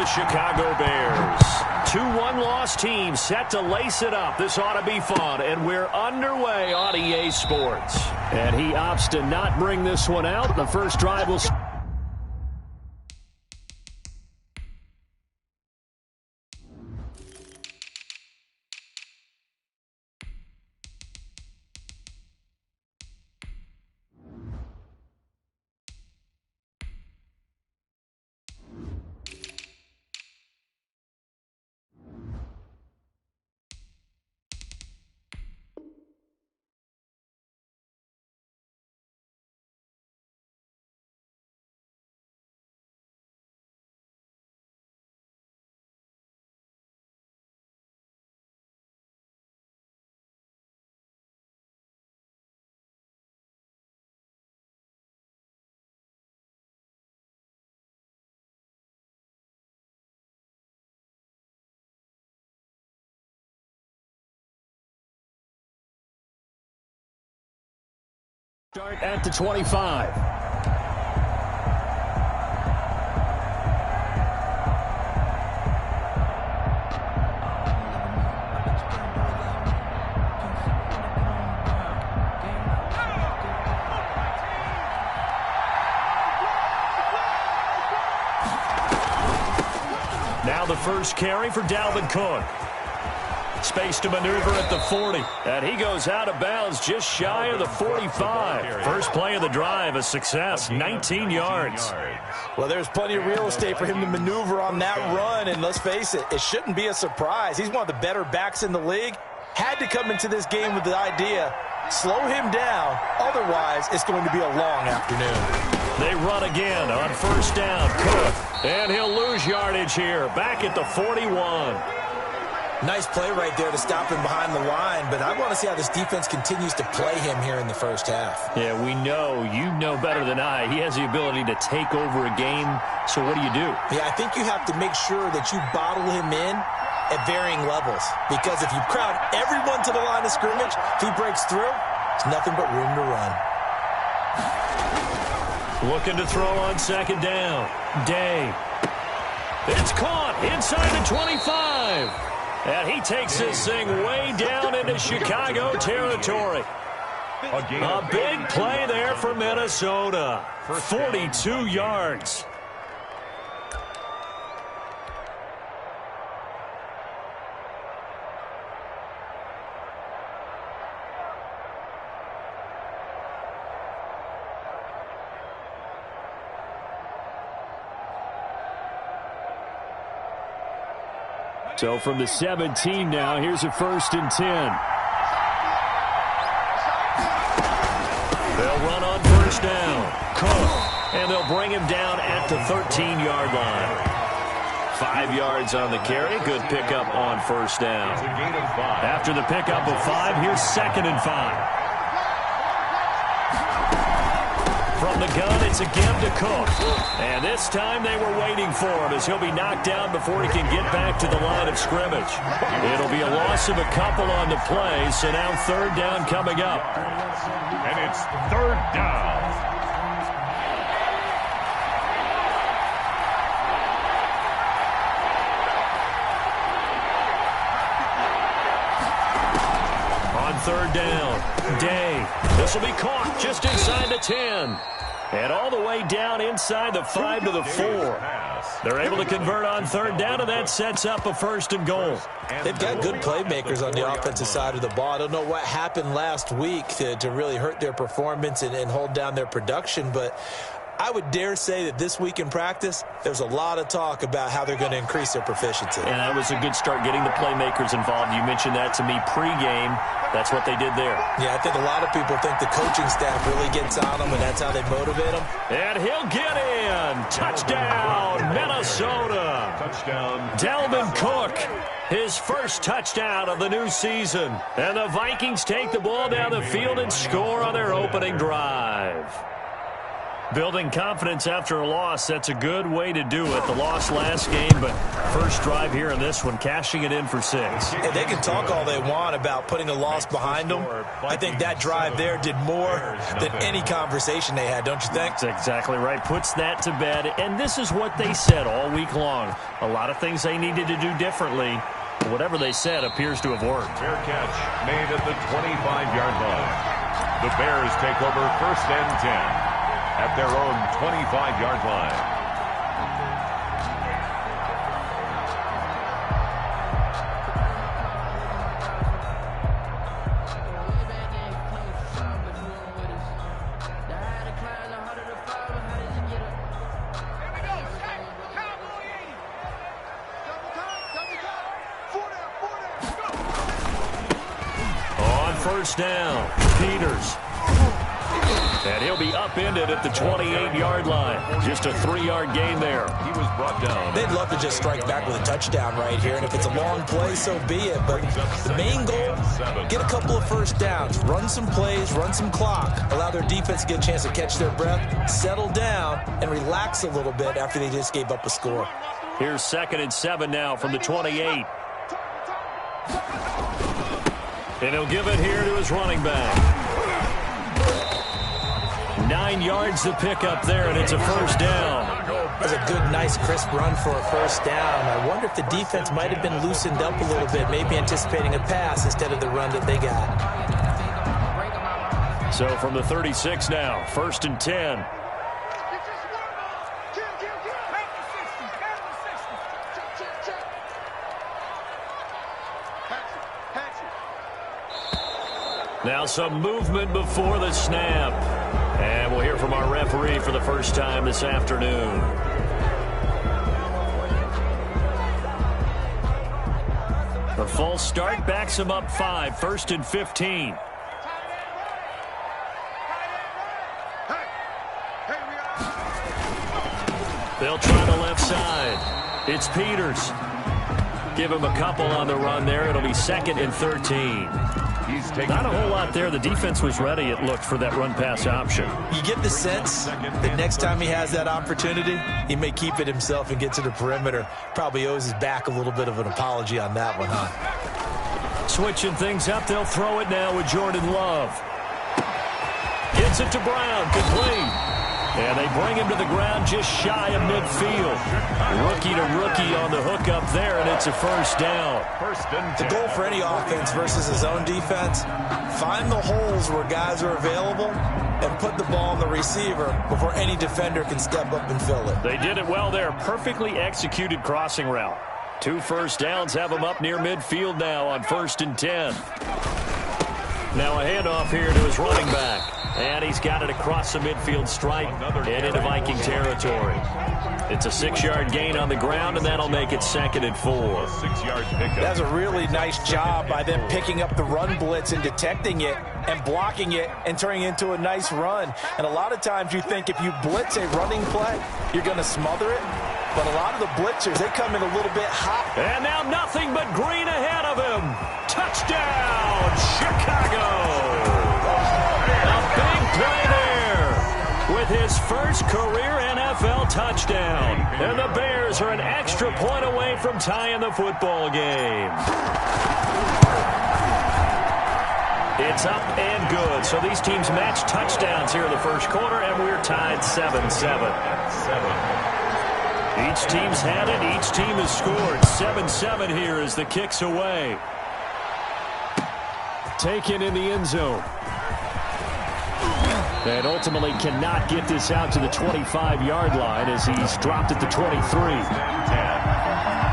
the Chicago Bears. 2-1 loss team set to lace it up. This ought to be fun, and we're underway on EA Sports. And he opts to not bring this one out. The first drive will... Start at the 25. Now the first carry for Dalvin Cook. Space to maneuver at the 40. And he goes out of bounds just shy of the 45. First play of the drive, a success, 19 yards. Well, there's plenty of real estate for him to maneuver on that run. And let's face it, it shouldn't be a surprise. He's one of the better backs in the league. Had to come into this game with the idea, slow him down. Otherwise, it's going to be a long afternoon. They run again on first down. Cook. And he'll lose yardage here. Back at the 41. Nice play right there to stop him behind the line, but I want to see how this defense continues to play him here in the first half. Yeah, we know. You know better than I. He has the ability to take over a game, so what do you do? Yeah, I think you have to make sure that you bottle him in at varying levels, because if you crowd everyone to the line of scrimmage, if he breaks through, there's nothing but room to run. Looking to throw on second down. Day. It's caught inside the 25. And he takes this thing way down into Chicago territory. A big play there for Minnesota. 42 yards. So from the 17 now, here's a 1st and 10. They'll run on first down. Cook. And they'll bring him down at the 13-yard line. 5 yards on the carry. Good pickup on first down. After the pickup of 5, here's 2nd and 5. From the gun, it's a give to Cook. And this time they were waiting for him as he'll be knocked down before he can get back to the line of scrimmage. It'll be a loss of a couple on the play, so now 3rd down coming up. And it's 3rd down. On 3rd down, Day. This will be caught just inside the 10. And all the way down inside the 5 to the 4. They're able to convert on 3rd down, and that sets up a 1st and goal. They've got good playmakers on the offensive side of the ball. I don't know what happened last week to really hurt their performance and hold down their production, but I would dare say that this week in practice, there's a lot of talk about how they're going to increase their proficiency. And that was a good start, getting the playmakers involved. You mentioned that to me pregame. That's what they did there. Yeah, I think a lot of people think the coaching staff really gets on them, and that's how they motivate them. And he'll get in. Touchdown, Minnesota. Touchdown. Dalvin Cook, his first touchdown of the new season. And the Vikings take the ball down the field and score on their opening drive. Building confidence after a loss, that's a good way to do it. The loss last game, but first drive here in this one, cashing it in for 6. And they can talk all they want about putting a loss behind them. I think that drive there did more than any conversation they had, don't you think? That's exactly right. Puts that to bed, and this is what they said all week long. A lot of things they needed to do differently. Whatever they said appears to have worked. Fair catch made at the 25-yard line. The Bears take over 1st and 10. At their own 25-yard line. On 1st down, Peters. And he'll be upended at the 28-yard line. Just a 3-yard gain there. He was brought down. They'd love to just strike back with a touchdown right here, and if it's a long play, so be it. But the main goal, get a couple of 1st downs, run some plays, run some clock, allow their defense to get a chance to catch their breath, settle down, and relax a little bit after they just gave up a score. Here's 2nd and 7 now from the 28. And he'll give it here to his running back. 9 yards to pick up there, and it's a 1st down. That's a good, nice, crisp run for a 1st down. I wonder if the defense might have been loosened up a little bit, maybe anticipating a pass instead of the run that they got. So from the 36 now, 1st and 10. Now some movement before the snap. And we'll hear from our referee for the first time this afternoon. The false start backs him up 5, 1st and 15. They'll try the left side. It's Peters. Give him a couple on the run there. It'll be 2nd and 13. Not a whole lot there. The defense was ready, it looked, for that run-pass option. You get the sense that next time he has that opportunity, he may keep it himself and get to the perimeter. Probably owes his back a little bit of an apology on that one, huh? Switching things up, they'll throw it now with Jordan Love. Gets it to Brown, complete. And they bring him to the ground just shy of midfield. Rookie to rookie on the hook up there, and it's a 1st down. The goal for any offense versus his own defense, find the holes where guys are available and put the ball on the receiver before any defender can step up and fill it. They did it well there. Perfectly executed crossing route. 2 1st downs have him up near midfield now on 1st and 10. Now a handoff here to his running back. And he's got it across the midfield stripe and into Viking territory. It's a 6-yard gain on the ground, and that'll make it 2nd and 4. 6 yards pickup. That's a really nice job by them picking up the run blitz and detecting it and blocking it and turning it into a nice run. And a lot of times you think if you blitz a running play, you're going to smother it. But a lot of the blitzers, they come in a little bit hot. And now nothing but green ahead of him. Touchdown, Chicago. A big play there with his first career NFL touchdown. And the Bears are an extra point away from tying the football game. It's up and good. So these teams match touchdowns here in the first quarter, and we're tied 7-7. Each team's had it. Each team has scored. 7-7 here as the kick's away. Taken in the end zone. And ultimately cannot get this out to the 25-yard line as he's dropped at the 23.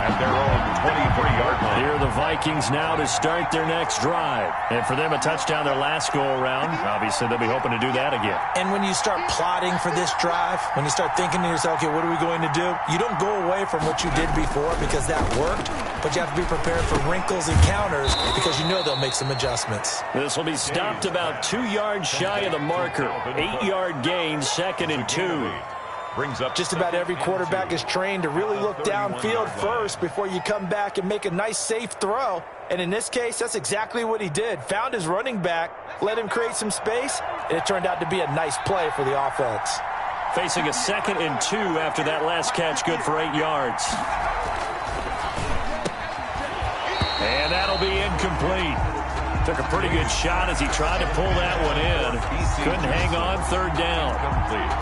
At their own 23-yard line. Here are the Vikings now to start their next drive. And for them, a touchdown their last go-around. Obviously, they'll be hoping to do that again. And when you start plotting for this drive, when you start thinking to yourself, okay, what are we going to do? You don't go away from what you did before because that worked, but you have to be prepared for wrinkles and counters because you know they'll make some adjustments. This will be stopped about 2 yards shy of the marker. 8-yard gain, 2nd and 2. Brings up just about every quarterback is trained to really look downfield first before you come back and make a nice, safe throw. And in this case, that's exactly what he did. Found his running back, let him create some space, and it turned out to be a nice play for the offense. facing a 2nd and 2 after that last catch, good for 8 yards. And that'll be incomplete. Took a pretty good shot as he tried to pull that one in. Couldn't hang on, 3rd down.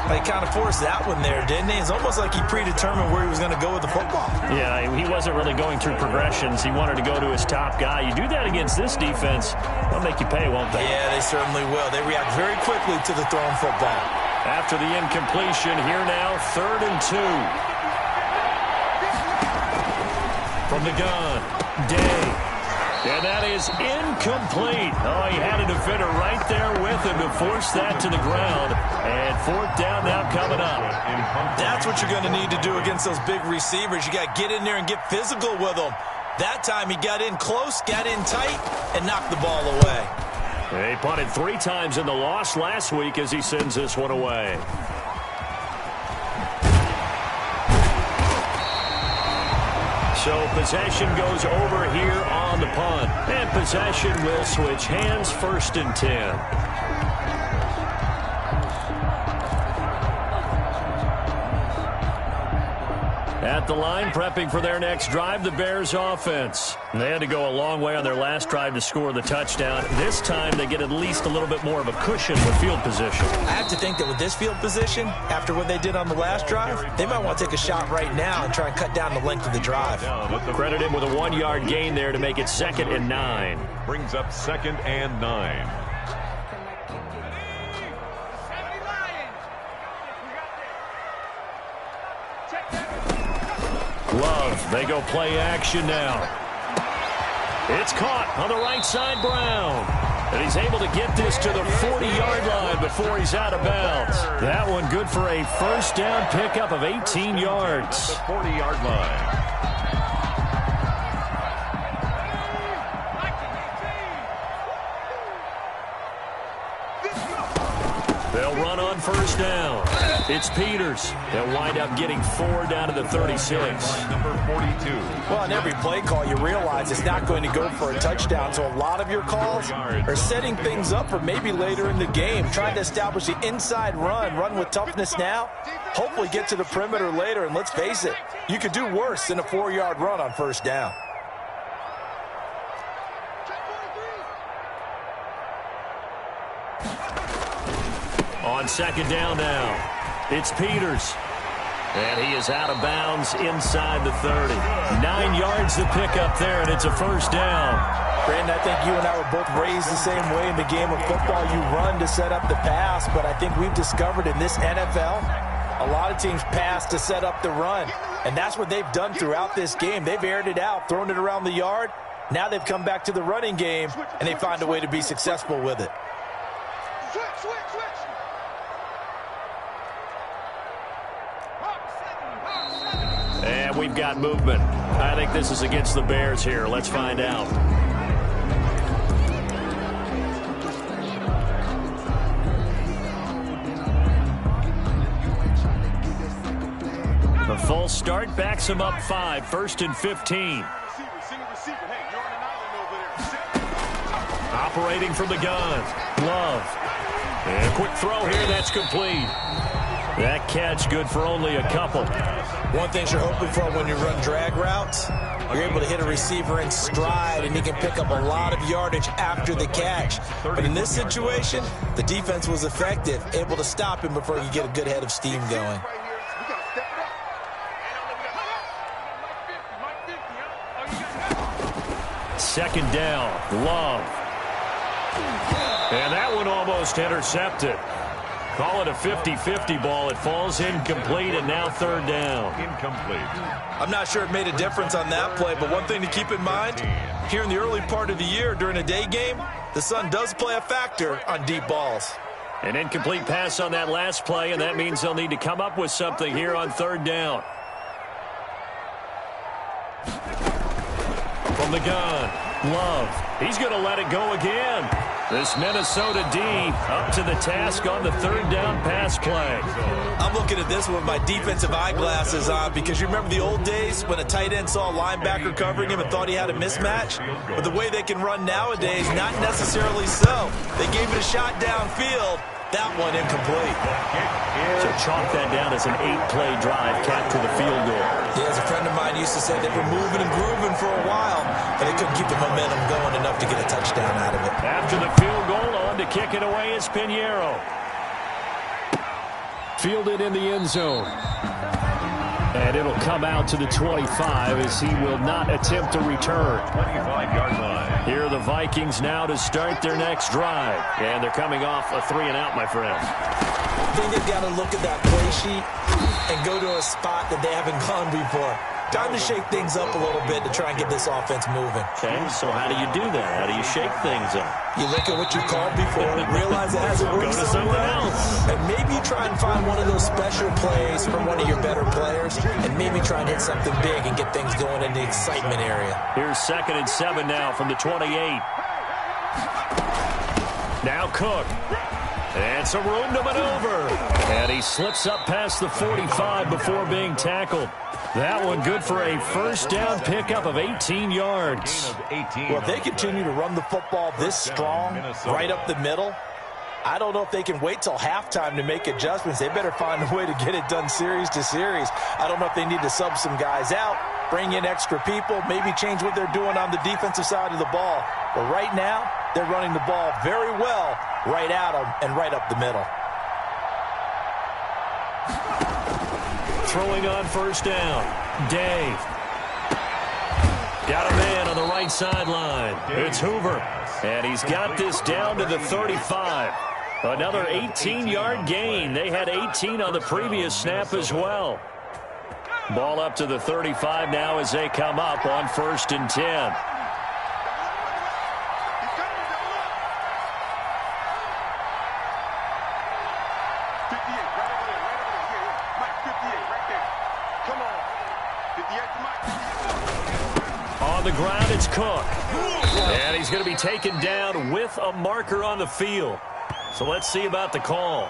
He kind of forced that one there, didn't he? It's almost like he predetermined where he was going to go with the football. Yeah, he wasn't really going through progressions. He wanted to go to his top guy. You do that against this defense, they'll make you pay, won't they? Yeah, they certainly will. They react very quickly to the thrown football. After the incompletion, here now, 3rd and 2. From the gun, Day. And that is incomplete. Oh, he had a defender right there with him to force that to the ground. And 4th down now coming up. That's what you're going to need to do against those big receivers. You got to get in there and get physical with them. That time he got in close, got in tight, and knocked the ball away. He punted 3 times in the loss last week as he sends this one away. So possession goes over here on the punt. And possession will switch hands, 1st and 10. At the line, prepping for their next drive, the Bears offense. They had to go a long way on their last drive to score the touchdown. This time, they get at least a little bit more of a cushion with field position. I have to think that with this field position, after what they did on the last drive, they might want to take a shot right now and try and cut down the length of the drive. Credit him with a 1-yard gain there to make it 2nd and 9. Brings up 2nd and 9. Love, they go play action now. It's caught on the right side, Brown. And he's able to get this to the 40-yard line before he's out of bounds. That one good for a 1st down pickup of 18 yards. The 40-yard line. They'll run on 1st down. It's Peters. They'll wind up getting 4 down to the 36. Number 42. Well, on every play call, you realize it's not going to go for a touchdown. So a lot of your calls are setting things up for maybe later in the game, trying to establish the inside run with toughness now, hopefully get to the perimeter later. And let's face it, you could do worse than a 4-yard run on 1st down. On 2nd down now, it's Peters. And he is out of bounds inside the 30. 9 yards to pick up there, and it's a 1st down. Brandon, I think you and I were both raised the same way in the game of football. You run to set up the pass, but I think we've discovered in this NFL, a lot of teams pass to set up the run. And that's what they've done throughout this game. They've aired it out, thrown it around the yard. Now they've come back to the running game, and they find a way to be successful with it. And we've got movement. I think this is against the Bears here. Let's find out. The full start backs him up 5, 1st and 15. Operating from the gun. Love. And a quick throw here. That's complete. That catch good for only a couple. One thing you're hoping for when you run drag routes, you're able to hit a receiver in stride, and he can pick up a lot of yardage after the catch. But in this situation, the defense was effective, able to stop him before he could get a good head of steam going. Second down, Love. And that one almost intercepted. Call it a 50-50 ball. It falls incomplete, and now 3rd down. Incomplete. I'm not sure it made a difference on that play, but one thing to keep in mind, here in the early part of the year during a day game, the sun does play a factor on deep balls. An incomplete pass on that last play, and that means they'll need to come up with something here on 3rd down. From the gun, Love. He's going to let it go again. This Minnesota D up to the task on the 3rd down pass play. I'm looking at this with my defensive eyeglasses on because you remember the old days when a tight end saw a linebacker covering him and thought he had a mismatch? But the way they can run nowadays, not necessarily so. They gave it a shot downfield. that one incomplete. So chalk that down as an 8-play drive, capped to the field goal. Yeah, as a friend of mine used to say, they were moving and grooving for a while, but they couldn't keep the momentum going enough to get a touchdown out of it. After the field goal, on to kick it away is Pinheiro. Fielded in the end zone. And it'll come out to the 25 as he will not attempt to return. 25-yard line. Here are the Vikings now to start their next drive. And they're coming off a 3-and-out, my friend. I think they've got to look at that play sheet and go to a spot that they haven't gone before. Time to shake things up a little bit to try and get this offense moving. Okay, so how do you do that? How do you shake things up? You look at what you've called before, realize it hasn't worked Go to so something well, else. and maybe you try and find one of those special plays from one of your better players, and maybe try and hit something big and get things going in the excitement area. Here's 2nd and 7 now from the 28. Now Cook. And some room to maneuver. And he slips up past the 45 before being tackled. That one good for a first down pickup of 18 yards. Well, if they continue to run the football this strong, right up the middle, I don't know if they can wait till halftime to make adjustments. They better find a way to get it done series to series. I don't know if they need to sub some guys out, bring in extra people, maybe change what they're doing on the defensive side of the ball. But right now, they're running the ball very well right at them and right up the middle. Throwing on first down. Dave. Got a man on the right sideline. It's Hoover. And he's got this down to the 35. Another 18-yard gain. They had 18 on the previous snap as well. Ball up to the 35 now as they come up on 1st and 10. On the ground, it's Cook. And he's going to be taken down with a marker on the field. So let's see about the call.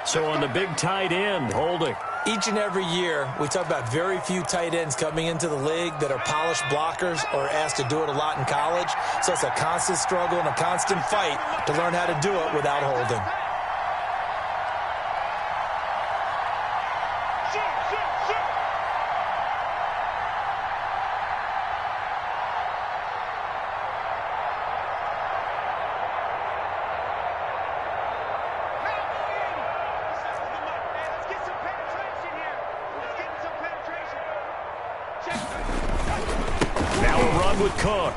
So on the big tight end, holding. Each and every year, we talk about very few tight ends coming into the league that are polished blockers or asked to do it a lot in college. So it's a constant struggle and a constant fight to learn how to do it without holding. With Cook.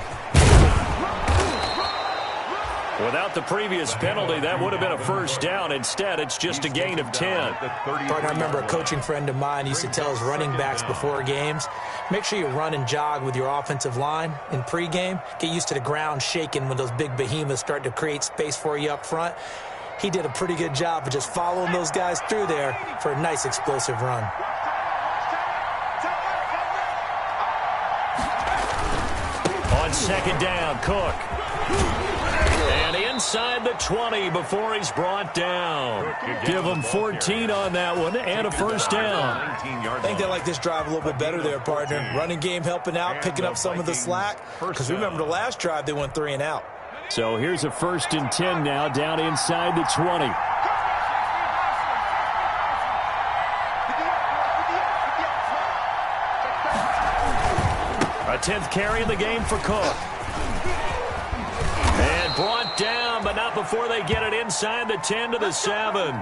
Without the previous penalty, that would have been a first down. Instead, it's just a gain of 10. Partner, I remember a coaching friend of mine used to tell his running backs before games, make sure you run and jog with your offensive line in pregame. Get used to the ground shaking when those big behemoths start to create space for you up front. He did a pretty good job of just following those guys through there for a nice explosive run. On 2nd down, Cook. And inside the 20 before he's brought down. Give him 14 on that one and a first down. I think they like this drive a little bit better there, partner. Running game helping out, picking up some of the slack. Because remember the last drive, they went 3 and out. So here's a 1st and 10 now down inside the 20. A 10th carry in the game for Cook. And brought down, but not before they get it inside the 10 to the 7.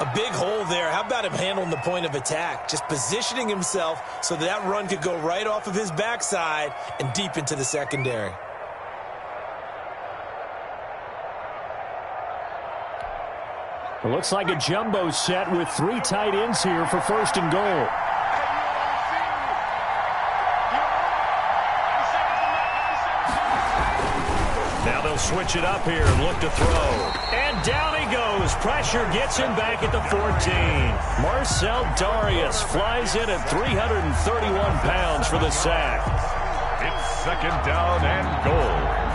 A big hole there. How about him handling the point of attack? Just positioning himself so that run could go right off of his backside and deep into the secondary. It looks like a jumbo set with 3 tight ends here for 1st and goal. Now they'll switch it up here and look to throw. And down he goes. Pressure gets him back at the 14. Marcel Darius flies in at 331 pounds for the sack. It's 2nd down and goal.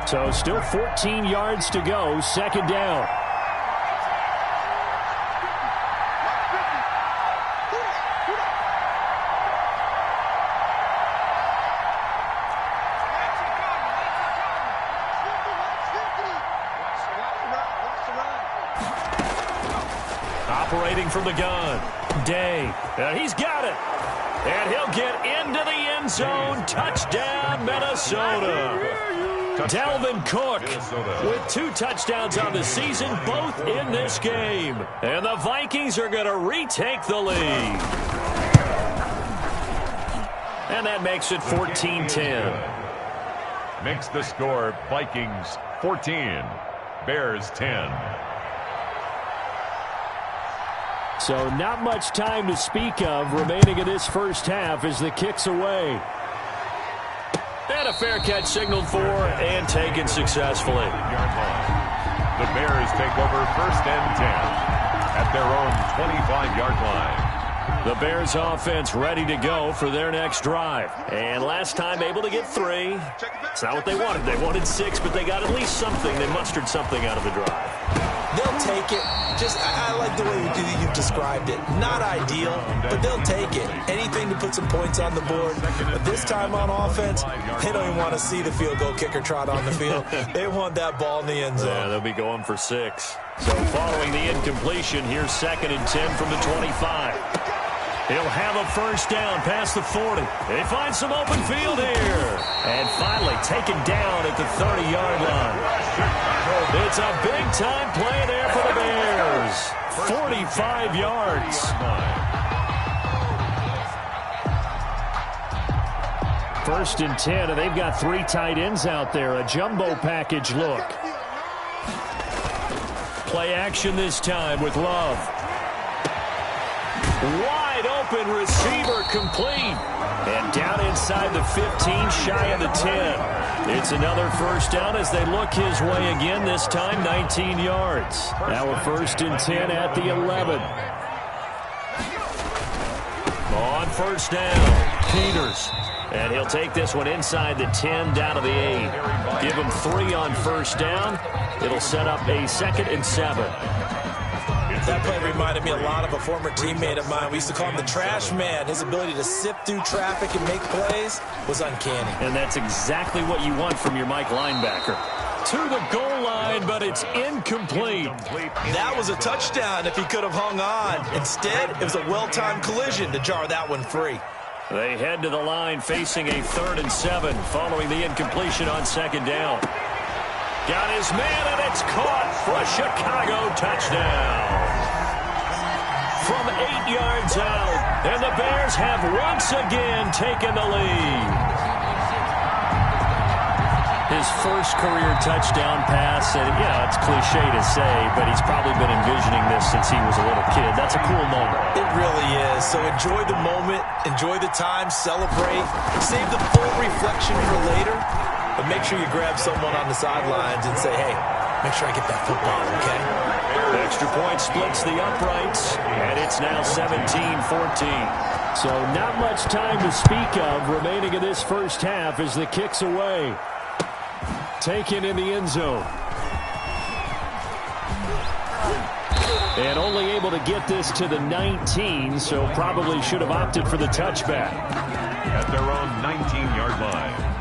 So still 14 yards to go, 2nd down. Operating from the gun. Day. He's got it. And he'll get into the end zone. Touchdown, Minnesota. Dalvin Cook with 2 touchdowns on the season, both in this game. And the Vikings are going to retake the lead. And that makes it 14-10. Makes the score Vikings 14, Bears 10. So not much time to speak of remaining in this first half as the kick's away. And a fair catch signaled for and taken successfully. The Bears take over 1st and 10 at their own 25-yard line. The Bears offense ready to go for their next drive. And last time able to get 3. It's not what they wanted. They wanted 6, but they got at least something. They mustered something out of the drive. They'll take it. I like the way you described it. Not ideal, but they'll take it. Anything to put some points on the board. But this time on offense, they don't even want to see the field goal kicker trot on the field. They want that ball in the end zone. Yeah, they'll be going for 6. So following the incompletion, here's 2nd and 10 from the 25. He'll have a first down past the 40. They find some open field here. And finally taken down at the 30-yard line. It's a big-time play there for the Bears. 45 yards. First and 10, and they've got 3 tight ends out there. A jumbo package look. Play action this time with Love. Wide open receiver complete. And down inside the 15, shy of the 10. It's another first down as they look his way again, this time 19 yards. Now a 1st and 10 at the 11. On first down, Peters. And he'll take this one inside the 10, down to the 8. Give him 3 on first down. It'll set up a 2nd and 7. That play reminded me a lot of a former teammate of mine. We used to call him the trash man. His ability to sift through traffic and make plays was uncanny. And that's exactly what you want from your Mike linebacker. To the goal line, but it's incomplete. That was a touchdown if he could have hung on. Instead, it was a well-timed collision to jar that one free. They head to the line facing a 3rd and 7 following the incompletion on 2nd down. Got his man, and it's caught for a Chicago touchdown. From 8 yards out, and the Bears have once again taken the lead. His first career touchdown pass, and yeah, it's cliche to say, but he's probably been envisioning this since he was a little kid. That's a cool moment. It really is. So enjoy the moment, enjoy the time, celebrate, save the full reflection for later. But make sure you grab someone on the sidelines and say, hey, make sure I get that football, okay? The extra point splits the uprights, and it's now 17-14. So not much time to speak of remaining in this first half as the kick's away. Taken in the end zone. And only able to get this to the 19, so probably should have opted for the touchback. At their own 19-yard line.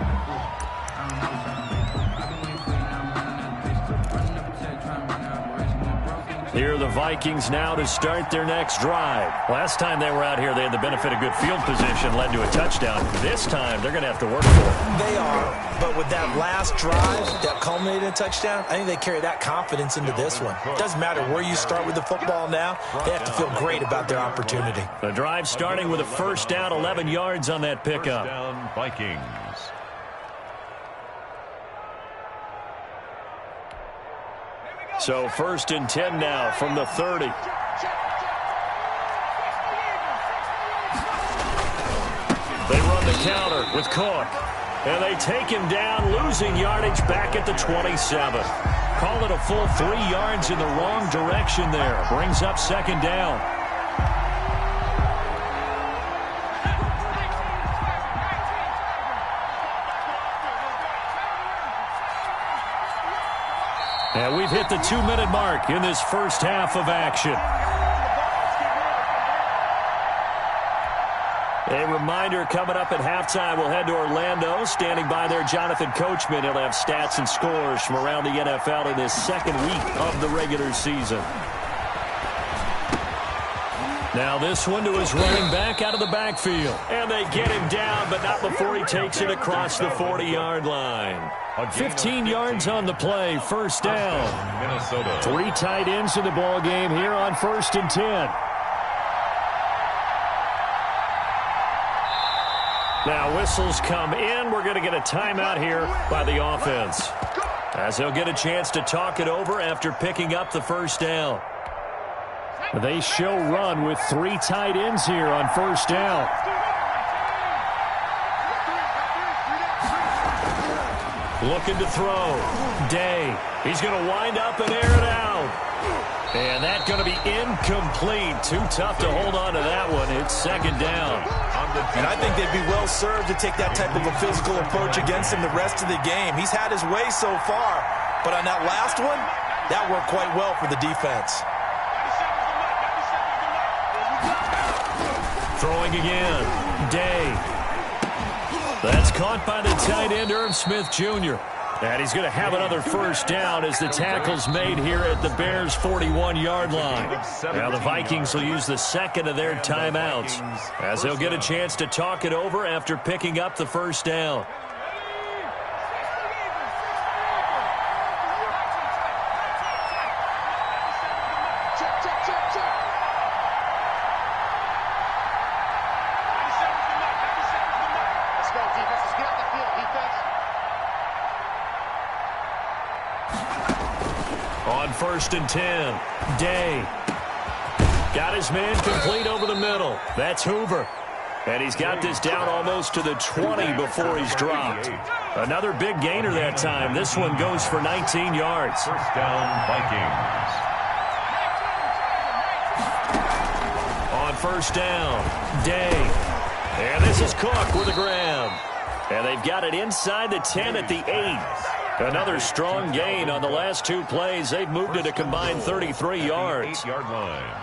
Here are the Vikings now to start their next drive. Last time they were out here, they had the benefit of good field position, led to a touchdown. This time, they're going to have to work for it. They are, but with that last drive that culminated in a touchdown, I think they carry that confidence into this one. It doesn't matter where you start with the football now. They have to feel great about their opportunity. The drive starting with a first down, 11 yards on that pickup. First down, Vikings. So 1st and 10 now from the 30. They run the counter with Cook. And they take him down, losing yardage back at the 27. Call it a full 3 yards in the wrong direction there. Brings up 2nd down. And we've hit the 2-minute mark in this first half of action. A reminder coming up at halftime, we'll head to Orlando. Standing by there, Jonathan Coachman. He'll have stats and scores from around the NFL in this 2nd week of the regular season. Now this one to his running back out of the backfield. And they get him down, but not before he takes it across the 40-yard line. 15 yards on the play, first down. Minnesota. 3 tight ends in the ball game here on 1st and 10. Now whistles come in. We're going to get a timeout here by the offense, as they'll get a chance to talk it over after picking up the first down. They show run with 3 tight ends here on first down. Looking to throw. Day. He's going to wind up and air it out. And that's going to be incomplete. Too tough to hold on to that one. It's second down. And I think they'd be well served to take that type of a physical approach against him the rest of the game. He's had his way so far, but on that last one, that worked quite well for the defense. Throwing again. Day. That's caught by the tight end, Irv Smith Jr. And he's going to have another first down as the tackle's made here at the Bears' 41-yard line. Now the Vikings will use the second of their timeouts, as they'll get a chance to talk it over after picking up the first down. On 1st and 10, Day. Got his man complete over the middle. That's Hoover. And he's got this down almost to the 20 before he's dropped. Another big gainer that time. This one goes for 19 yards. First down, Vikings. On first down, Day. And this is Cook with a grab. And they've got it inside the 10 at the 8. Another strong gain on the last 2 plays. They've moved it a combined 33 yards. 8-yard line.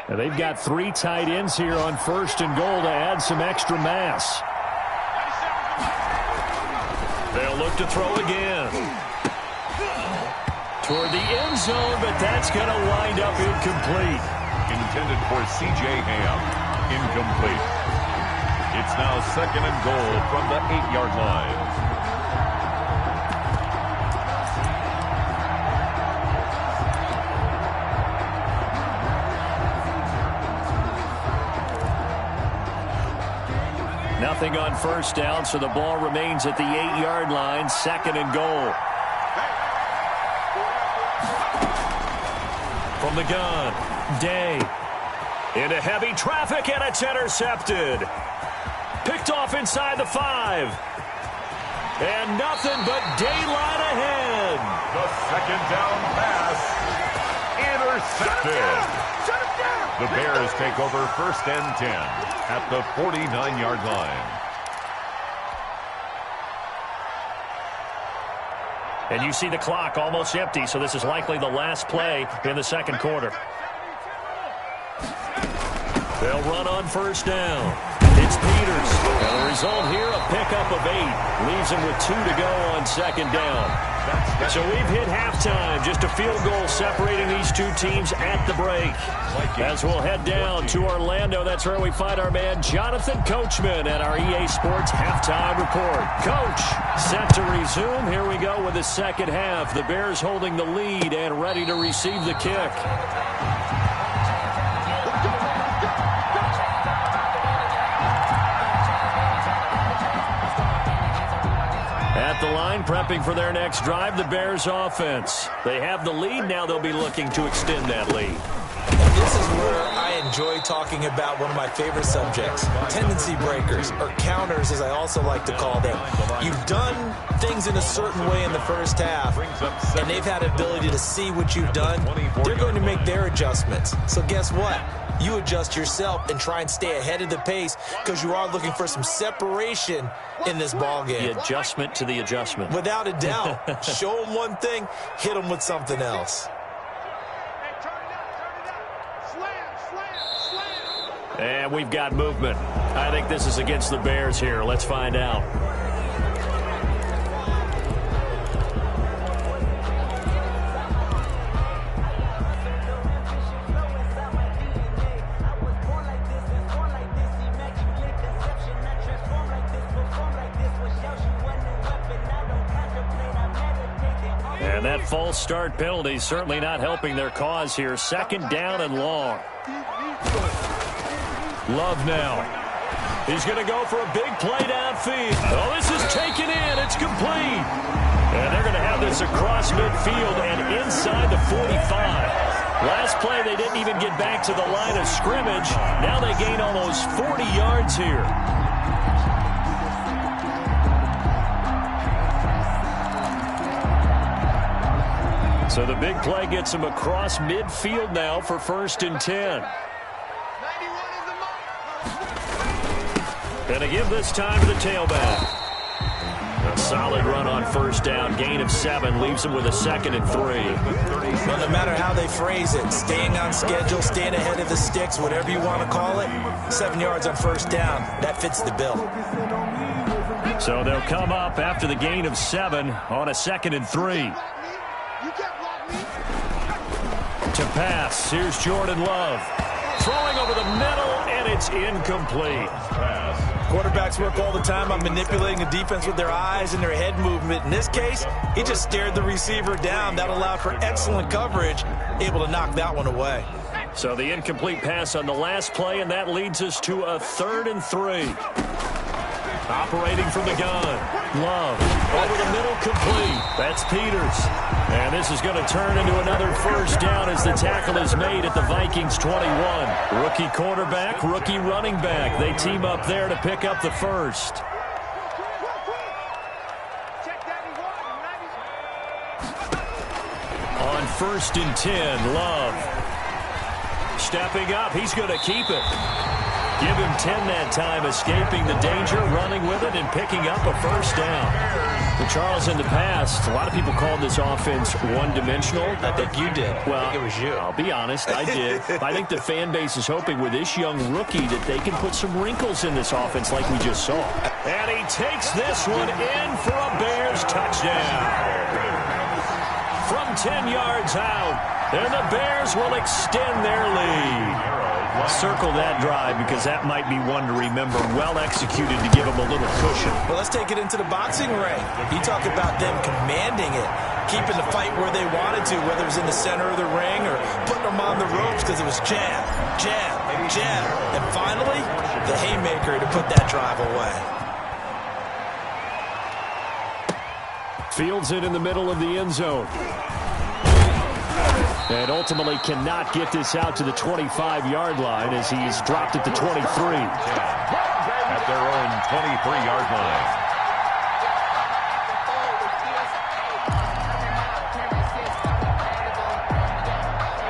And they've got 3 tight ends here on 1st and goal to add some extra mass. They'll look to throw again. Toward the end zone, but that's going to wind up incomplete. Intended for C.J. Ham. Incomplete. It's now 2nd and goal from the 8-yard line. Nothing on first down, so the ball remains at the 8-yard line, 2nd and goal. From the gun, Day. Into heavy traffic, and it's intercepted. Picked off inside the 5. And nothing but daylight ahead. The 2nd down pass. Intercepted. Shut him down. The Bears take over 1st and 10 at the 49-yard line. And you see the clock almost empty, so this is likely the last play in the second quarter. They'll run on first down. It's Peters. And the result here, a pickup of 8. Leaves him with 2 to go on 2nd down. So we've hit halftime. Just a field goal separating these 2 teams at the break. As we'll head down to Orlando, that's where we find our man Jonathan Coachman at our EA Sports Halftime Report. Coach, set to resume. Here we go with the second half. The Bears holding the lead and ready to receive the kick. At the line, prepping for their next drive, the Bears offense. They have the lead. Now they'll be looking to extend that lead. This is where I enjoy talking about one of my favorite subjects, tendency breakers, or counters as I also like to call them. You've done things in a certain way in the first half, and they've had ability to see what you've done. They're going to make their adjustments. So guess what? You adjust yourself and try and stay ahead of the pace because you are looking for some separation in this ball game. The adjustment to the adjustment. Without a doubt. Show them one thing, hit them with something else. And we've got movement. I think this is against the Bears here. Let's find out. And that false start penalty certainly not helping their cause here. Second down and long. Love now. He's going to go for a big play downfield. Oh, this is taken in. It's complete. And they're going to have this across midfield and inside the 45. Last play, they didn't even get back to the line of scrimmage. Now they gain almost 40 yards here. So the big play gets them across midfield now for 1st and 10. And again this time to the tailback. A solid run on 1st down. Gain of 7 leaves them with a 2nd and 3. Well, no matter how they phrase it, staying on schedule, staying ahead of the sticks, whatever you want to call it, 7 yards on 1st down. That fits the bill. So they'll come up after the gain of 7 on a 2nd and 3. To pass, here's Jordan Love. Throwing over the middle, and it's incomplete. Quarterbacks work all the time on manipulating a defense with their eyes and their head movement. In this case, he just stared the receiver down. That allowed for excellent coverage, able to knock that one away. So the incomplete pass on the last play, and that leads us to a 3rd and 3. Operating from the gun. Love. Over the middle, complete. That's Peters. And this is going to turn into another 1st down as the tackle is made at the Vikings 21. Rookie quarterback, rookie running back. They team up there to pick up the 1st. On 1st and 10, Love. Stepping up, he's going to keep it. Give him 10 that time, escaping the danger, running with it, and picking up a 1st down. But Charles, in the past, a lot of people called this offense one-dimensional. I think you did. Well, I think it was you. I'll be honest, I did. I think the fan base is hoping with this young rookie that they can put some wrinkles in this offense like we just saw. And he takes this one in for a Bears touchdown. From 10 yards out, and the Bears will extend their lead. Circle that drive because that might be one to remember. Well executed to give them a little cushion. Well, let's take it into the boxing ring. You talk about them commanding it, keeping the fight where they wanted to, whether it was in the center of the ring or putting them on the ropes because it was jab, jab, jab. And finally, the haymaker to put that drive away. Fields it in the middle of the end zone. And ultimately cannot get this out to the 25-yard line as he's dropped at the 23. At their own 23-yard line.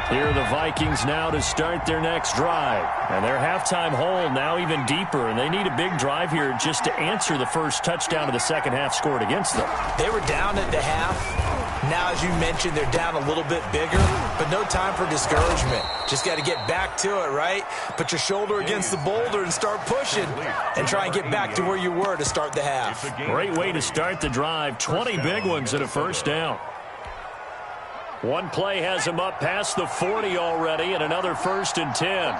Here are the Vikings now to start their next drive. And their halftime hole now even deeper, and they need a big drive here just to answer the first touchdown of the second half scored against them. They were down at the half. Now, as you mentioned, they're down a little bit bigger, but no time for discouragement. Just got to get back to it, right? Put your shoulder against the boulder and start pushing and try and get back to where you were to start the half. Great way to start the drive. 20 big ones and a 1st down. One play has him up past the 40 already and another 1st and 10.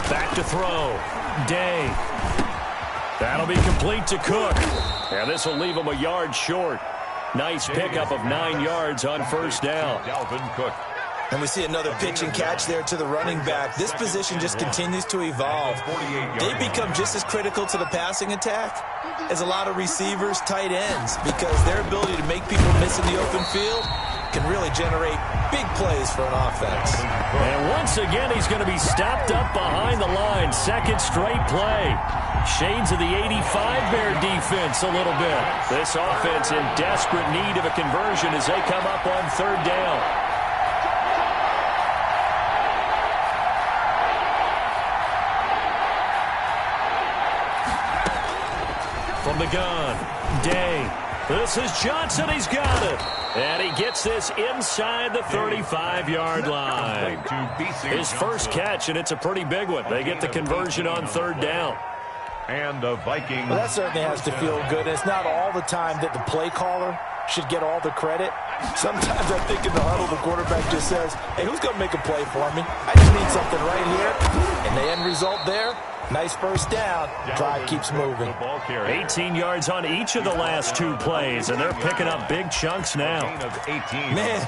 Back to throw. Day. That'll be complete to Cook. And this will leave him a yard short. Nice pickup of 9 yards on 1st down. Dalvin Cook. And we see another pitch and catch there to the running back. This position just continues to evolve. They become just as critical to the passing attack as a lot of receivers, tight ends, because their ability to make people miss in the open field can really generate big plays for an offense. And once again, he's going to be stopped up behind the line. 2nd straight play. Shades of the 85 Bear defense a little bit. This offense in desperate need of a conversion as they come up on 3rd down. From the gun, Day. This is Johnson. He's got it. And he gets this inside the 35-yard line. His first catch, and it's a pretty big one. They get the conversion on 3rd down. And the Vikings. Well, that certainly has to feel good. It's not all the time that the play caller should get all the credit. Sometimes I think in the huddle, the quarterback just says, hey, who's going to make a play for me? I just need something right here. And the end result there, nice first down. Drive keeps moving. 18 yards on each of the last 2 plays, and they're picking up big chunks now. Man,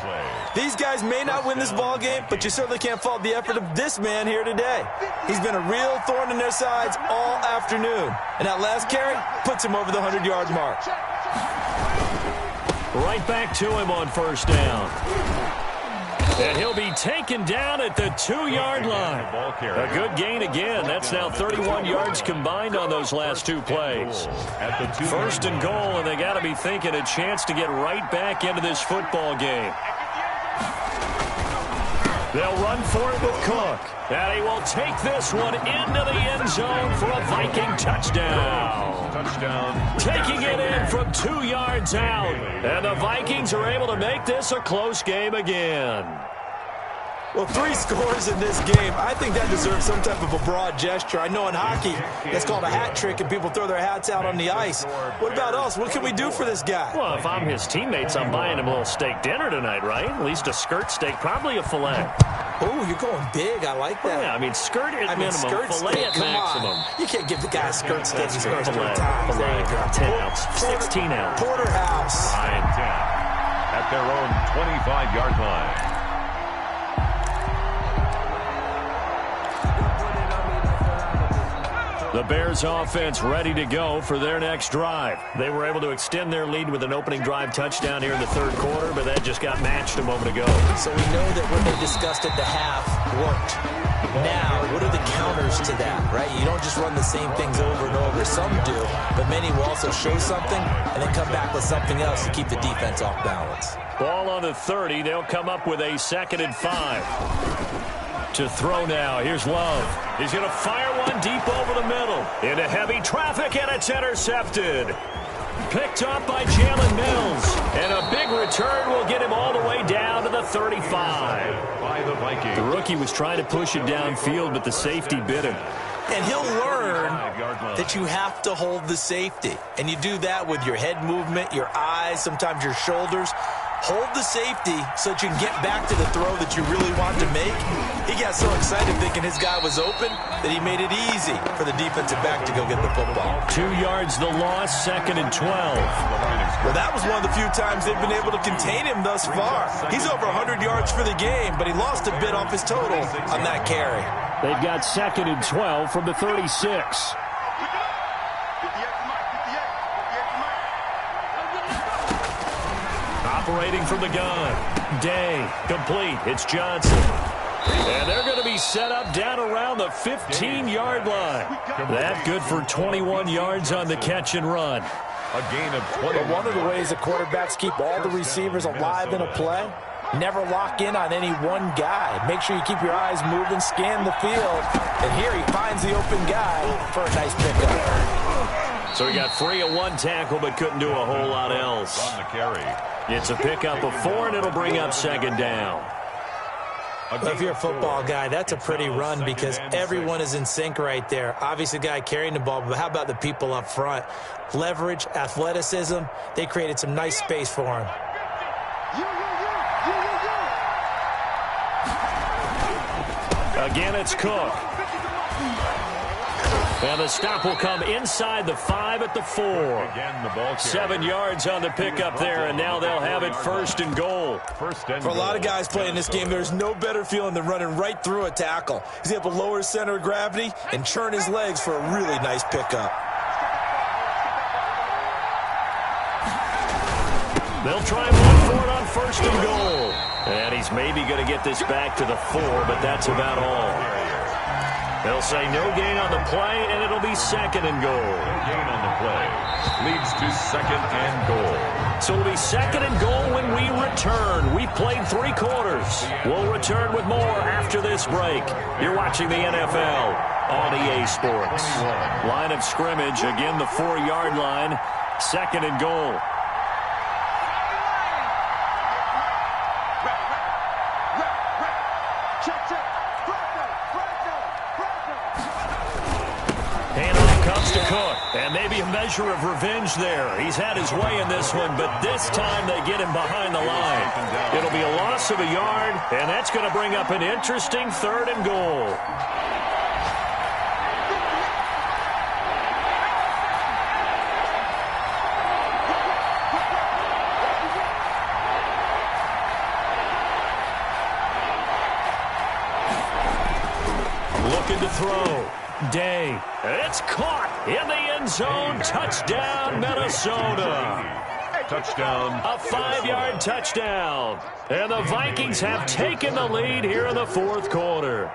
these guys may not win this ball game, but you certainly can't fault the effort of this man here today. He's been a real thorn in their sides all afternoon. And that last carry puts him over the 100-yard mark. Right back to him on first down. And he'll be taken down at the 2-yard line. A good gain again. That's now 31 yards combined on those last 2 plays. First and goal, and they got to be thinking a chance to get right back into this football game. They'll run for it with Cook. And he will take this one into the end zone for a Viking touchdown. Taking it in from 2 yards out. And the Vikings are able to make this a close game again. Well, 3 scores in this game. I think that deserves some type of a broad gesture. I know in hockey, that's called a hat trick, and people throw their hats out on the ice. What about us? What can we do for this guy? Well, if I'm his teammates, I'm buying him a little steak dinner tonight, right? At least a skirt steak, probably a filet. Oh, you're going big. I like that. Yeah, I mean, skirt at minimum, skirt filet steak, at maximum. On. You can't give the guy a skirt steak. He scores 3 Filet, times. There you go. 10 ounce, 16 ounce. Porterhouse. 9-10 at their own 25-yard line. The Bears offense ready to go for their next drive. They were able to extend their lead with an opening drive touchdown here in the 3rd quarter, but that just got matched a moment ago. So we know that what they discussed at the half worked. Now, what are the counters to that, right? You don't just run the same things over and over. Some do, but many will also show something and then come back with something else to keep the defense off balance. Ball on the 30. They'll come up with a 2nd and 5. To throw now. Here's Love. He's going to fire one deep over the middle. Into heavy traffic, and it's intercepted. Picked up by Jalen Mills. And a big return will get him all the way down to the 35. By the Vikings. The rookie was trying to push it downfield, but the safety bit him. And he'll learn that you have to hold the safety. And you do that with your head movement, your eyes, sometimes your shoulders. Hold the safety so that you can get back to the throw that you really want to make. He got so excited thinking his guy was open that he made it easy for the defensive back to go get the football. 2 yards the loss, 2nd and 12. Well, that was one of the few times they've been able to contain him thus far. He's over 100 yards for the game, but he lost a bit off his total on that carry. They've got 2nd and 12 from the 36. Operating from the gun. Day. Complete. It's Johnson. And they're going to be set up down around the 15-yard line. That good for 21 yards on the catch and run. A gain of 20. But one of the ways the quarterbacks keep all the receivers alive in a play, never lock in on any one guy. Make sure you keep your eyes moving, scan the field. And here he finds the open guy for a nice pickup. So he got free of 1 tackle but couldn't do a whole lot else. On the carry. It's a pickup of 4, and it'll bring up 2nd down. Well, if you're a football guy, that's a pretty run because everyone is in sync right there. Obviously, the guy carrying the ball, but how about the people up front? Leverage, athleticism, they created some nice space for him. Again, it's Cook. And the stop will come inside the 5 at the 4. Again, the ball 7 yards on the pickup there, and now they'll have it 1st and goal. For a lot of guys playing this game, there's no better feeling than running right through a tackle. He's able to lower his center of gravity and churn his legs for a really nice pickup. They'll try and run for it on 1st and goal. And he's maybe going to get this back to the 4, but that's about all. They'll say no gain on the play, and it'll be 2nd and goal. Gain on the play leads to 2nd and goal. So it'll be 2nd and goal when we return. We've played 3 quarters. We'll return with more after this break. You're watching the NFL on EA Sports. Line of scrimmage, again the 4-yard line, 2nd and goal. Handoff comes to Cook. And maybe a measure of revenge there. He's had his way in this one, but this time they get him behind the line. It'll be a loss of a yard, and that's going to bring up an interesting 3rd and goal. Looking to throw. Day. It's caught in the end zone. Touchdown, Minnesota. Touchdown. A 5-yard touchdown. And the Vikings have taken the lead here in the 4th quarter.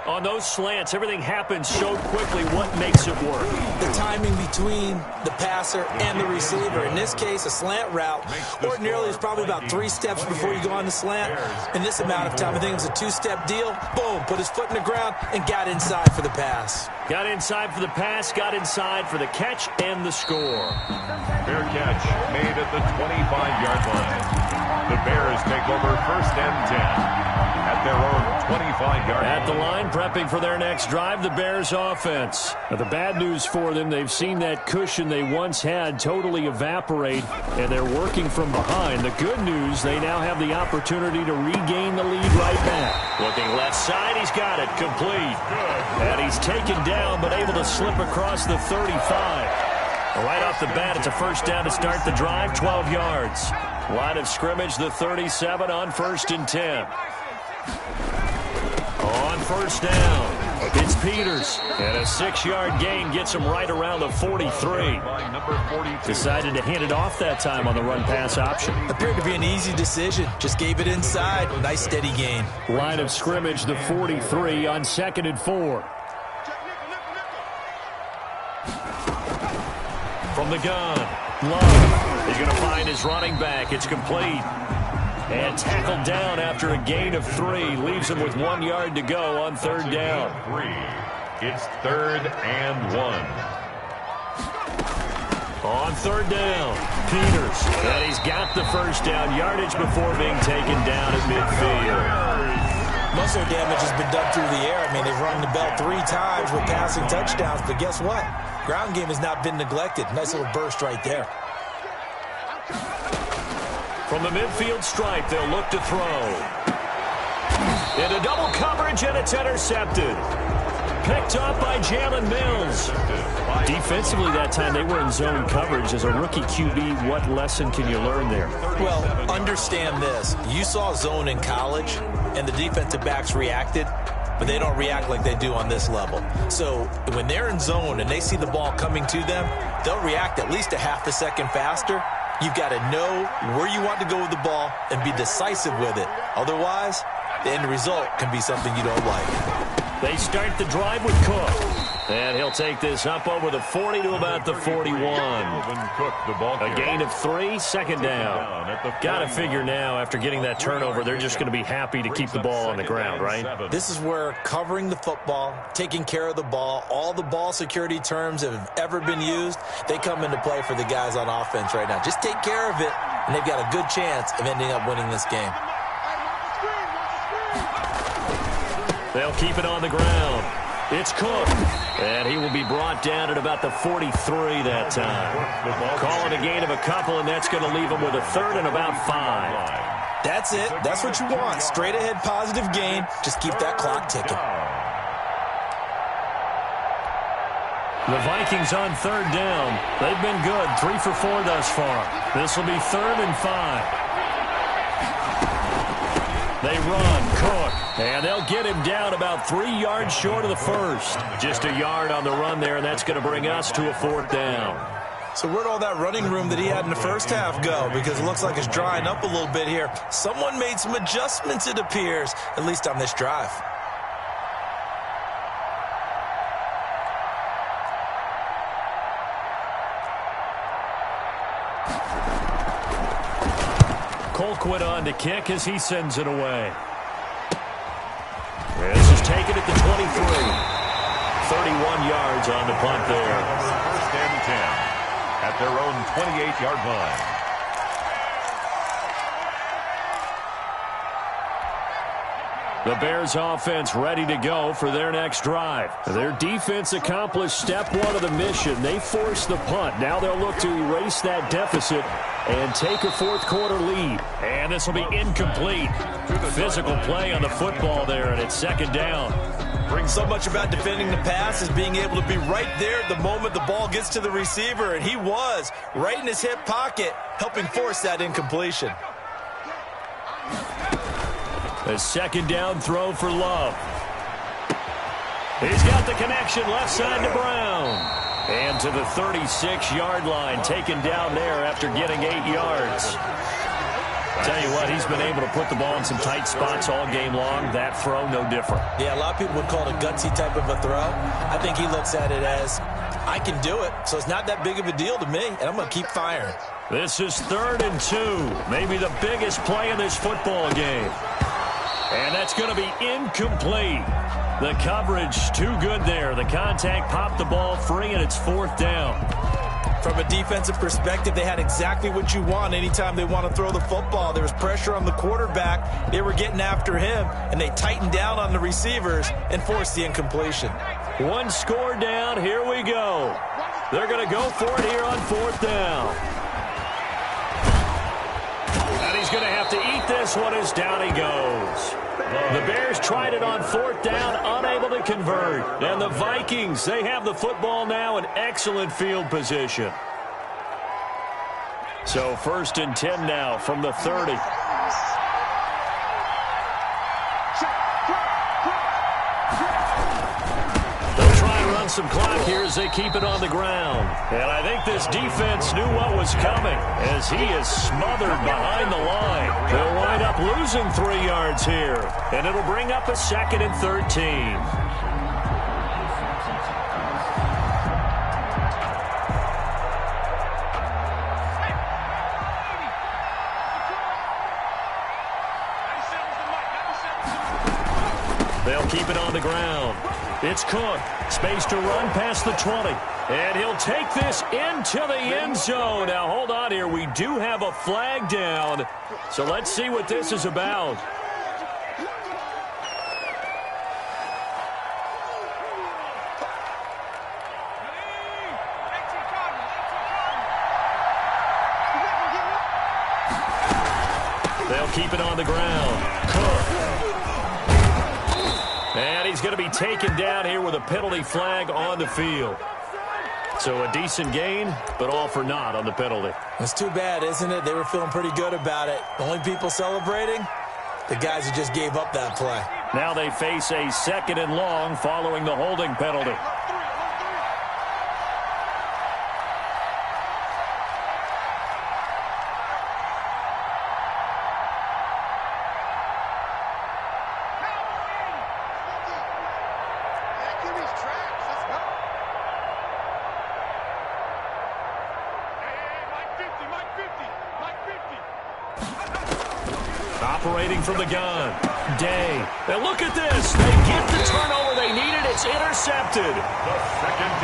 On those slants, everything happens so quickly. What makes it work? The timing between the passer and the receiver. In this case, a slant route ordinarily is probably about 3 steps before you go on the slant. In this amount of time, I think it was a 2-step deal. Boom, put his foot in the ground and got inside for the pass. Got inside for the pass, got inside for the catch and the score. Fair catch made at the 25-yard line. The Bears take over 1st and 10 at their own 25-yard line. At the line, prepping for their next drive, the Bears offense. Now, the bad news for them, they've seen that cushion they once had totally evaporate, and they're working from behind. The good news, they now have the opportunity to regain the lead right back. Looking left side, he's got it, complete. And he's taken down, but able to slip across the 35. Right off the bat, it's a 1st down to start the drive, 12 yards. Line of scrimmage, the 37 on 1st and 10. On 1st down, it's Peters. And a 6-yard gain gets him right around the 43. Decided to hand it off that time on the run-pass option. Appeared to be an easy decision. Just gave it inside. Nice steady gain. Line of scrimmage, the 43 on 2nd and 4. From the gun, Love. He's going to find his running back. It's complete. And tackled down after a gain of 3. Leaves him with 1 yard to go on 3rd down. It's 3rd and 1. On 3rd down, Peters. And he's got the 1st down yardage before being taken down at midfield. Muscle damage has been done through the air. I mean, they've rung the bell 3 times with passing touchdowns, but guess what? Ground game has not been neglected. Nice little burst right there. From the midfield stripe, they'll look to throw. Into double coverage, and it's intercepted. Picked up by Jalen Mills. Defensively that time, they were in zone coverage. As a rookie QB, what lesson can you learn there? Well, understand this. You saw zone in college, and the defensive backs reacted, but they don't react like they do on this level. So when they're in zone and they see the ball coming to them, they'll react at least a half a second faster. You've got to know where you want to go with the ball and be decisive with it. Otherwise, the end result can be something you don't like. They start the drive with Cook. And he'll take this up over the 40 to about the 41. A gain of 3, 2nd down. Got to figure now, after getting that turnover, they're just going to be happy to keep the ball on the ground, right? This is where covering the football, taking care of the ball, all the ball security terms that have ever been used, they come into play for the guys on offense right now. Just take care of it, and they've got a good chance of ending up winning this game. They'll keep it on the ground. It's Cook, and he will be brought down at about the 43 that time. Call it a gain of a couple, and that's going to leave him with a 3rd and about 5. That's it. That's what you want. Straight ahead positive gain. Just keep that clock ticking. The Vikings on 3rd down. They've been good, 3 for 4 thus far. This will be 3rd and 5. They run, Cook, and they'll get him down about 3 yards short of the 1st. Just a yard on the run there, and that's going to bring us to a 4th down. So where'd all that running room that he had in the first half go? Because it looks like it's drying up a little bit here. Someone made some adjustments, it appears, at least on this drive. Colquitt on to kick as he sends it away. This is taken at the 23. 31 yards on the punt there. 1st and 10 at their own 28-yard line. The Bears offense ready to go for their next drive. Their defense accomplished step one of the mission. They forced the punt. Now they'll look to erase that deficit and take a fourth-quarter lead. And this will be incomplete. Physical play on the football there, and it's second down. So much about defending the pass is being able to be right there at the moment the ball gets to the receiver, and he was right in his hip pocket, helping force that incompletion. A second down throw for Love. He's got the connection left side to Brown. And to the 36-yard line, taken down there after getting 8 yards. Tell you what, he's been able to put the ball in some tight spots all game long. That throw, no different. Yeah, a lot of people would call it a gutsy type of a throw. I think he looks at it as, I can do it, so it's not that big of a deal to me, and I'm going to keep firing. This is 3rd and 2, maybe the biggest play in this football game. And that's going to be incomplete. The coverage too good there. The contact popped the ball free, and it's 4th down. From a defensive perspective, they had exactly what you want anytime they want to throw the football. There was pressure on the quarterback. They were getting after him, and they tightened down on the receivers and forced the incompletion. One score down. Here we go. They're going to go for it here on 4th down. And he's going to have to eat this one as down he goes. The Bears tried it on 4th down, unable to convert. And the Vikings, they have the football now in excellent field position. So 1st and 10 now from the 30. They'll try and run some clock here as they keep it on the ground. And I think this defense knew what was coming as he is smothered behind the line. They'll wind up losing 3 yards here. And it'll bring up a 2nd and 13. They'll keep it on the ground. It's Cook. Space to run past the 20. And he'll take this into the end zone. Now, hold on here. We do have a flag down. So let's see what this is about. They'll keep it on the ground. Cook. And he's going to be taken down here with a penalty flag on the field. So a decent gain, but all for naught on the penalty. It's too bad, isn't it? They were feeling pretty good about it. The only people celebrating, the guys who just gave up that play. Now they face a 2nd and long following the holding penalty. Operating from the gun, Day. And look at this. They get the turnover they needed. It's intercepted.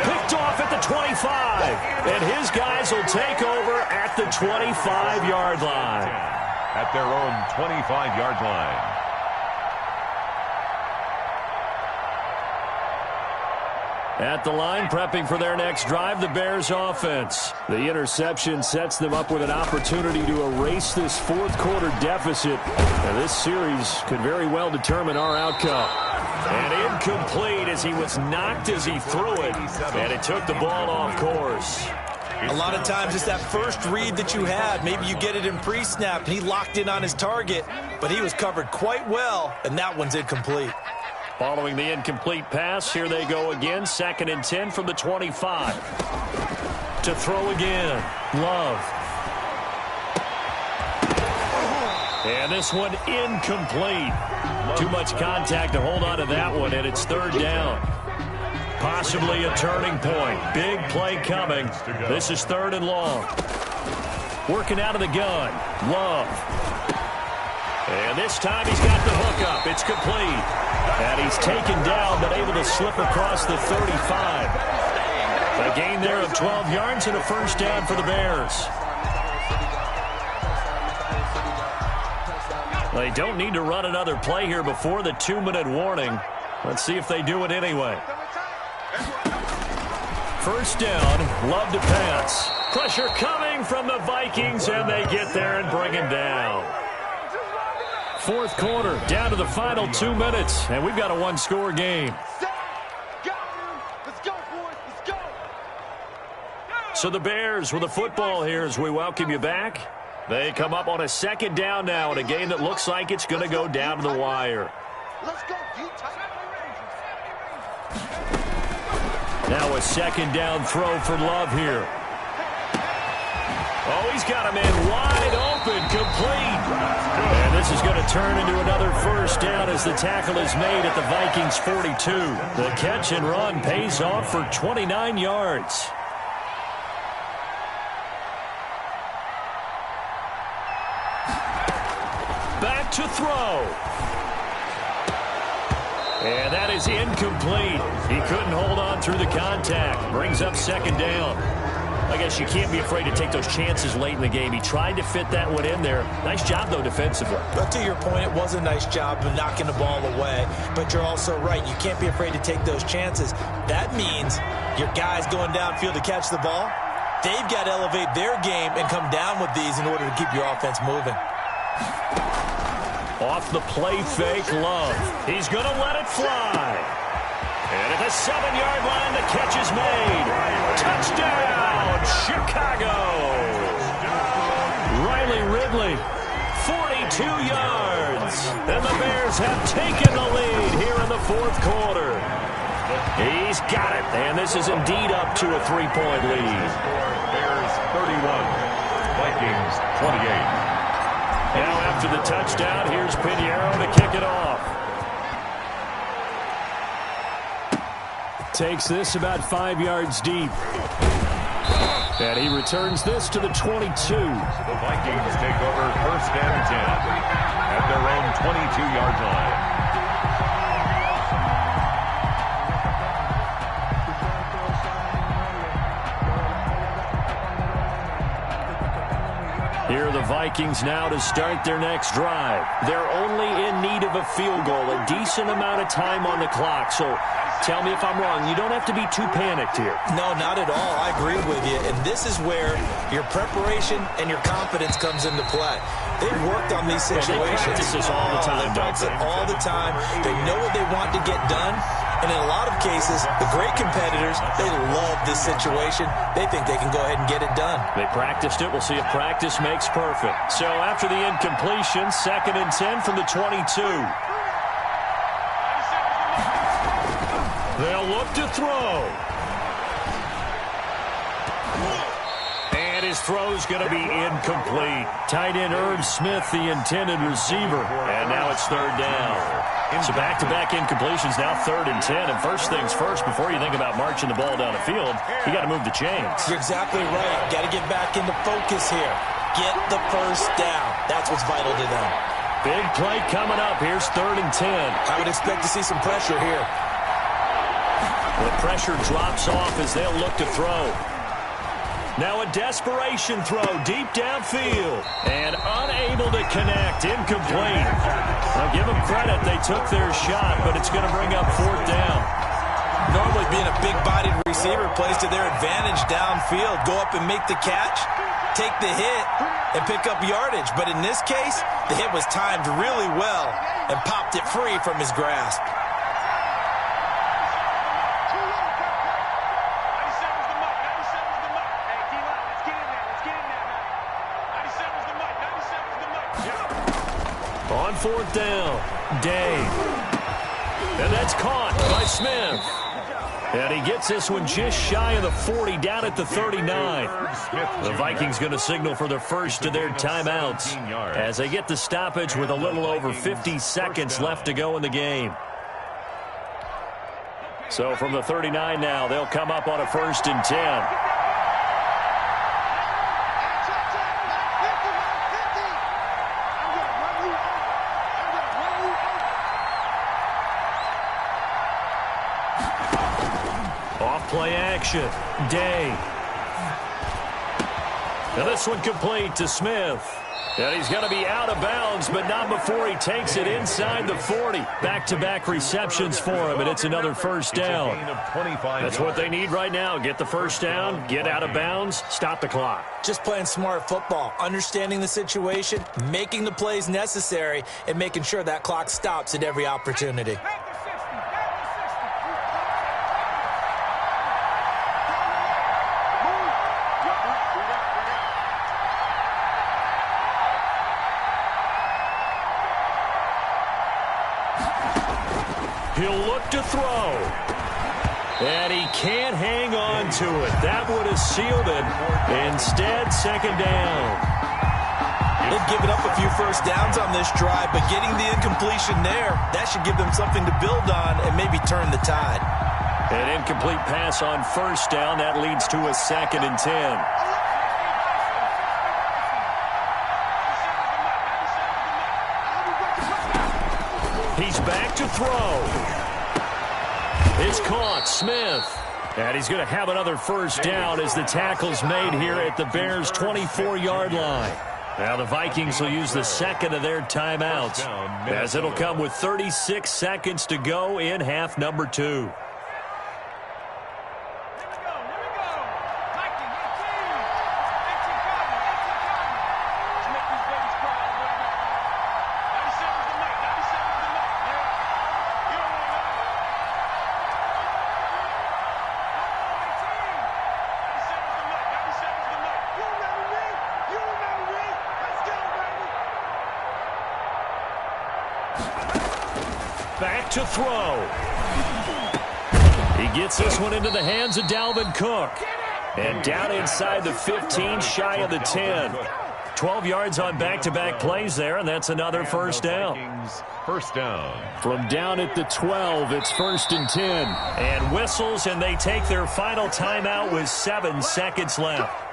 Picked off at the 25. And his guys will take over at the 25-yard line. At their own 25-yard line. At the line, prepping for their next drive, the Bears offense. The interception sets them up with an opportunity to erase this fourth-quarter deficit. And this series could very well determine our outcome. And incomplete as he was knocked as he threw it. And it took the ball off course. A lot of times it's that first read that you had. Maybe you get it in pre-snap, and he locked in on his target. But he was covered quite well, and that one's incomplete. Following the incomplete pass, here they go again. 2nd and 10 from the 25. To throw again, Love. And this one incomplete. Too much contact to hold on to that one, and it's 3rd down. Possibly a turning point. Big play coming. This is 3rd and long. Working out of the gun, Love. And this time he's got the hook up. It's complete. And he's taken down, but able to slip across the 35. A gain there of 12 yards and a first down for the Bears. They don't need to run another play here before the 2-minute warning. Let's see if they do it anyway. First down, Love to pass. Pressure coming from the Vikings, and they get there and bring him down. Fourth quarter, down to the final 2 minutes, and we've got a one-score game. So the Bears with the football here as we welcome you back. They come up on a second down now in a game that looks like it's going to go down to the wire. Now a second down throw for Love here. Oh, he's got him in wide open, complete. And this is going to turn into another first down as the tackle is made at the Vikings 42. The catch and run pays off for 29 yards. Back to throw. And that is incomplete. He couldn't hold on through the contact. Brings up second down. I guess you can't be afraid to take those chances late in the game. He tried to fit that one in there. Nice job, though, defensively. But to your point, it was a nice job of knocking the ball away. But you're also right. You can't be afraid to take those chances. That means your guys going downfield to catch the ball, they've got to elevate their game and come down with these in order to keep your offense moving. Off the play fake, Love. He's going to let it fly. And at the 7-yard line, the catch is made. Touchdown, Chicago. Riley Ridley, 42 yards. And the Bears have taken the lead here in the fourth quarter. He's got it. And this is indeed up to a 3-point lead. Bears 31, Vikings 28. Now after the touchdown, here's Pinheiro to kick it off. Takes this about 5 yards deep. And he returns this to the 22. The Vikings take over first and 10 at their own 22-yard line. Here are the Vikings now to start their next drive. They're only in need of a field goal, a decent amount of time on the clock. So tell me if I'm wrong. You don't have to be too panicked here. No, not at all. I agree with you. And this is where your preparation and your confidence comes into play. They've worked on these situations. They practice this all the time, They practice it all the time. They know what they want to get done. And in a lot of cases, the great competitors, they love this situation. They think they can go ahead and get it done. They practiced it. We'll see if practice makes perfect. So after the incompletion, 2nd and 10 from the 22. They'll look to throw. And his throw's going to be incomplete. Tight end Irv Smith, the intended receiver. And now it's third down. So back-to-back incompletions, now 3rd and 10. And first things first, before you think about marching the ball down the field, you got to move the chains. You're exactly right. Got to get back into focus here. Get the first down. That's what's vital to them. Big play coming up. Here's 3rd and 10. I would expect to see some pressure here. The pressure drops off as they'll look to throw. Now a desperation throw deep downfield. And unable to connect. Incomplete. Now give them credit. They took their shot, but it's going to bring up 4th down. Normally being a big-bodied receiver plays to their advantage downfield. Go up and make the catch, take the hit, and pick up yardage. But in this case, the hit was timed really well and popped it free from his grasp. On 4th down, Day. And that's caught by Smith. And he gets this one just shy of the 40, down at the 39. The Vikings going to signal for the first of their timeouts as they get the stoppage with a little over 50 seconds left to go in the game. So from the 39 now, they'll come up on a 1st and 10. Play action. Day. And this one complete to Smith. And he's going to be out of bounds, but not before he takes it inside the 40. Back-to-back receptions for him, and it's another first down. That's what they need right now. Get the first down, get out of bounds, stop the clock. Just playing smart football, understanding the situation, making the plays necessary, and making sure that clock stops at every opportunity. He'll look to throw. And he can't hang on to it. That would have sealed it. Instead, second down. They've given up a few first downs on this drive, but getting the incompletion there, that should give them something to build on and maybe turn the tide. An incomplete pass on first down. That leads to a 2nd and 10. He's back to throw. It's caught. Smith. And he's going to have another first down as the tackle's made here at the Bears' 24-yard line. Now the Vikings will use the second of their timeouts, as it'll come with 36 seconds to go in half number 2. Back to throw. He gets this one into the hands of Dalvin Cook. And down inside the 15, shy of the 10. 12 yards on back-to-back plays there, and that's another first down. First down. From down at the 12, it's 1st and 10. And whistles, and they take their final timeout with 7 seconds left.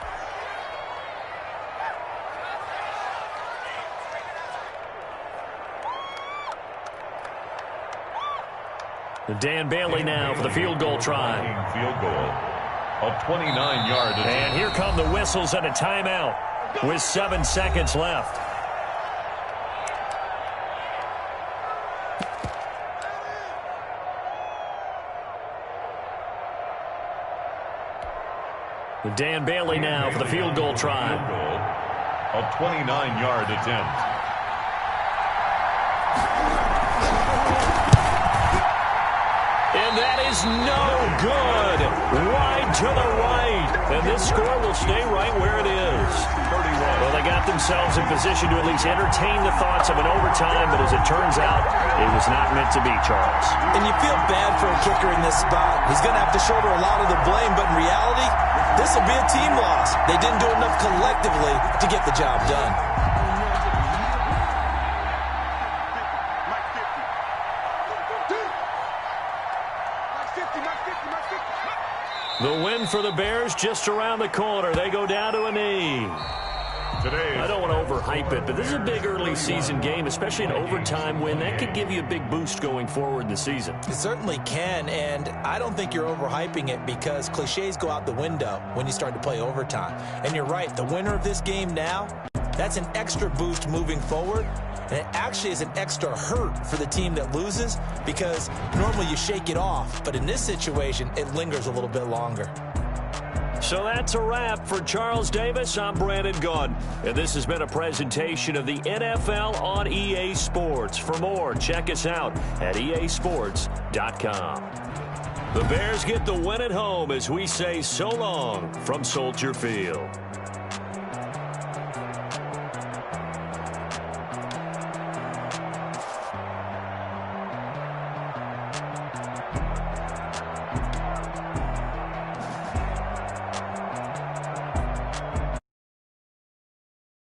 Dan Bailey now for the field goal try. Field goal. A 29-yard attempt. And here come the whistles and a timeout with 7 seconds left. Dan Bailey now for the field goal try. A 29-yard attempt. And that is no good. Wide to the right. And this score will stay right where it is. 31. Well, they got themselves in position to at least entertain the thoughts of an overtime, but as it turns out, it was not meant to be, Charles. And you feel bad for a kicker in this spot. He's going to have to shoulder a lot of the blame, but in reality, this will be a team loss. They didn't do enough collectively to get the job done. The win for the Bears just around the corner. They go down to a knee. I don't want to overhype it, but this is a big early season game, especially an overtime win. That could give you a big boost going forward in the season. It certainly can, and I don't think you're overhyping it because cliches go out the window when you start to play overtime. And you're right, the winner of this game now, that's an extra boost moving forward. And it actually is an extra hurt for the team that loses because normally you shake it off. But in this situation, it lingers a little bit longer. So that's a wrap for Charles Davis. I'm Brandon Gunn. And this has been a presentation of the NFL on EA Sports. For more, check us out at easports.com. The Bears get the win at home as we say so long from Soldier Field.